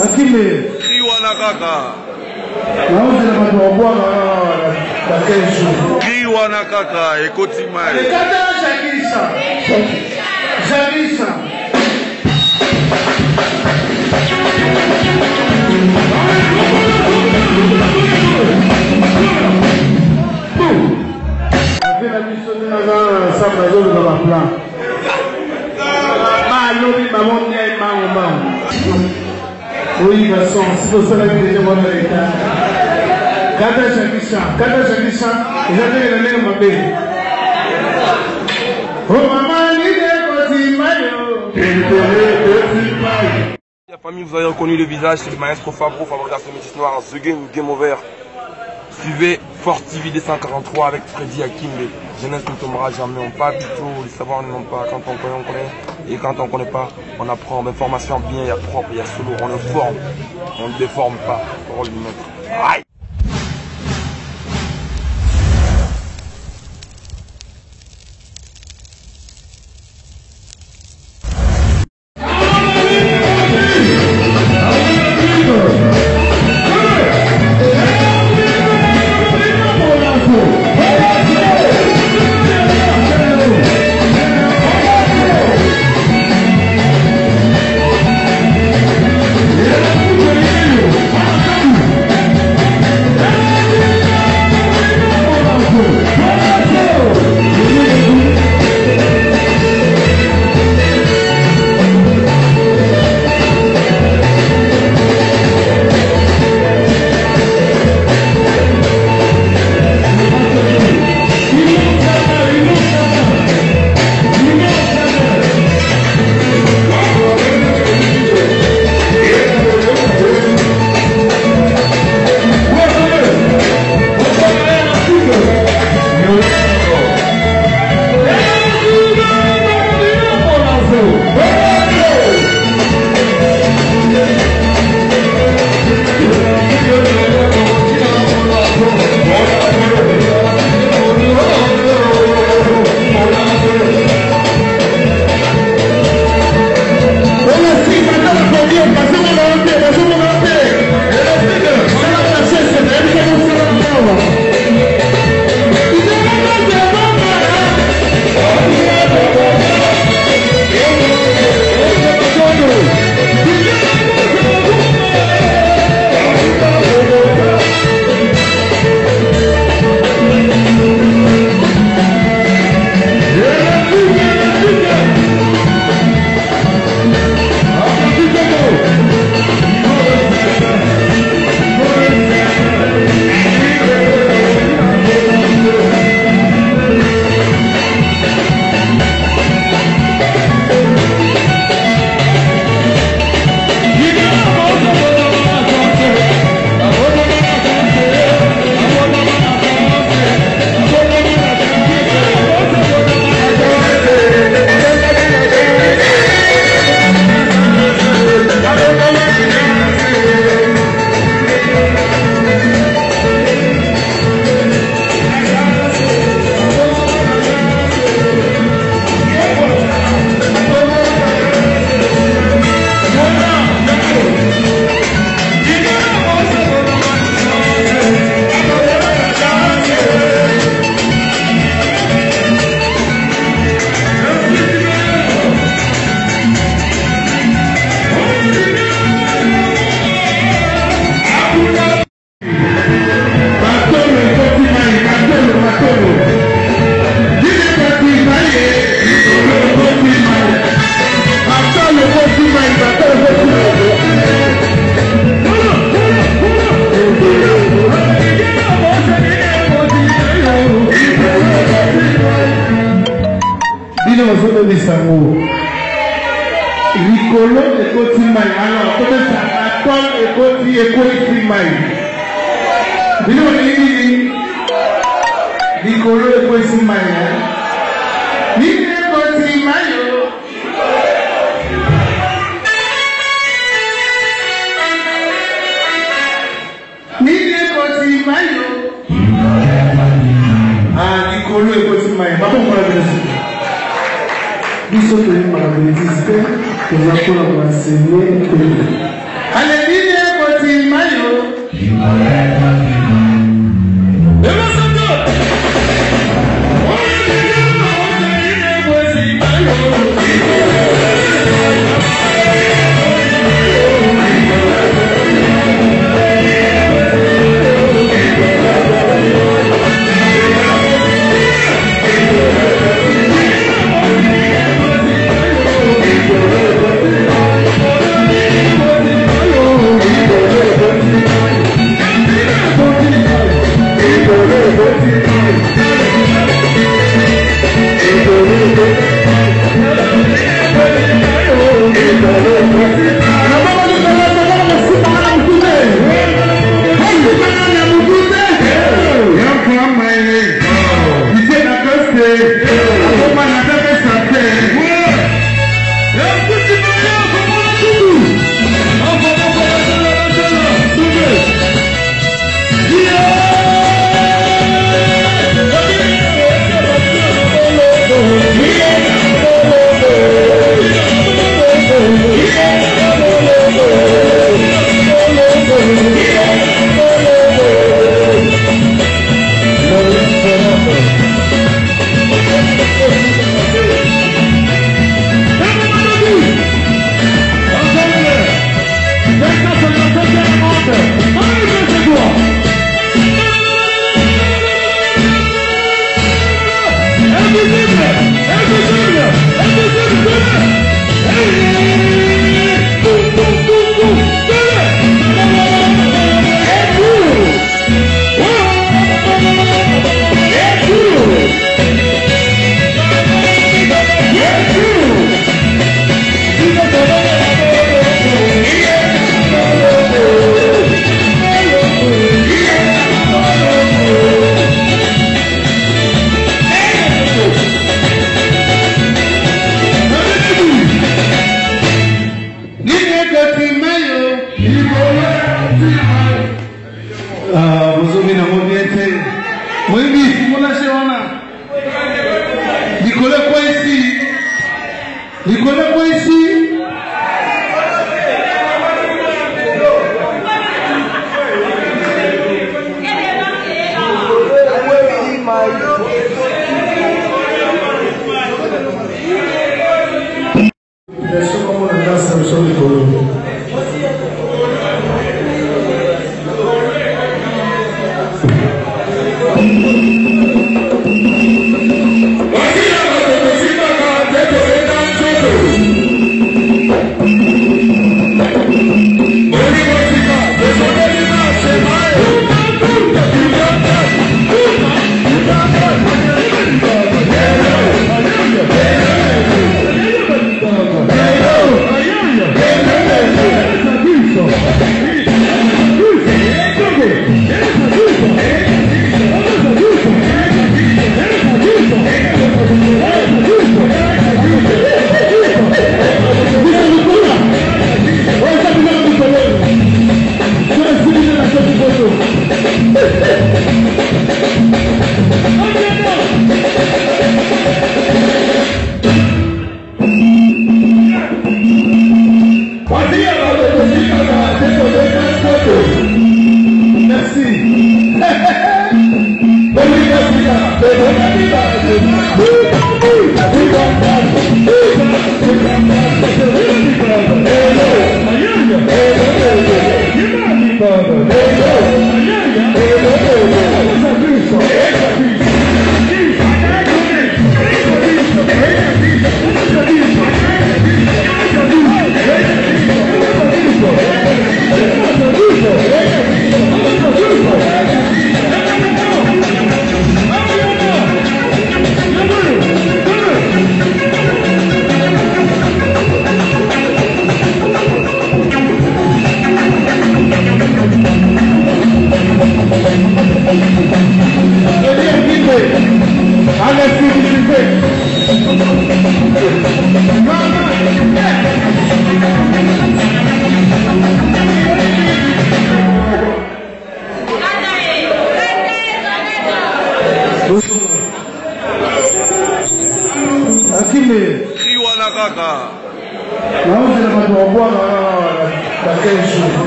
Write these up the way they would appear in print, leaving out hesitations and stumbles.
Kriwana kaka. Kriwana kaka ekoti mai. Jagisa. Oui, garçon, si vous savez que je vois l'état. Kada Jagisa, j'avais le nez ma belle. Oh maman, La famille, vous avez reconnu le visage, c'est le maestro Fabro, fabrication métis noir, The Game Over. Suivez Fort TV des 143 avec Freddy Akimbe. Jeunesse ne tombera jamais, on pas du tout, les savoirs ne n'ont pas. Quand on connaît, on connaît. Et quand on connaît pas, on apprend. Mais formation bien, il y a propre, il y a solo, on le forme. On ne déforme pas. Parole du maître. Aïe! Nicolo ekoti mai alors peut-être atol ekoti mai bino ni Nicolo ekoti mai ni ekoti mai ni ekoti mai Nicolo ekoti mai pas pour la nous sommes venus par la bénédiction que nous avons enseigné. Alléluia.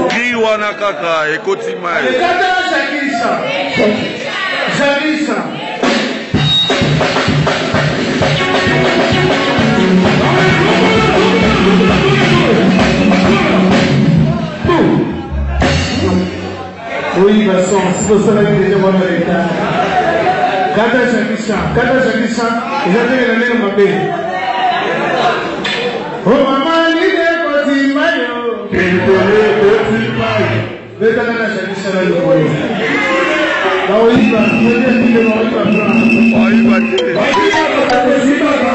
Kiwana kaka ekoti mai. Kata Shakisha. Shakisha. Oui, garçon, si vous savez que déjà mon état. Kata Shakisha, ils ont dit le même mabé. Oh maman, il est petit maillot. Betana Shakisha là le boyo. Là où il va, il est le boyo. Merci beaucoup.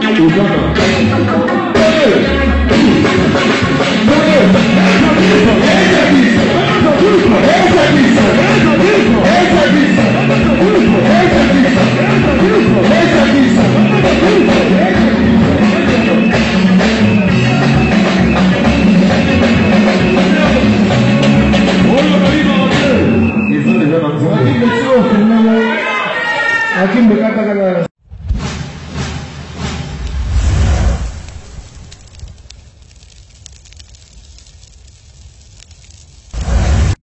Thank you.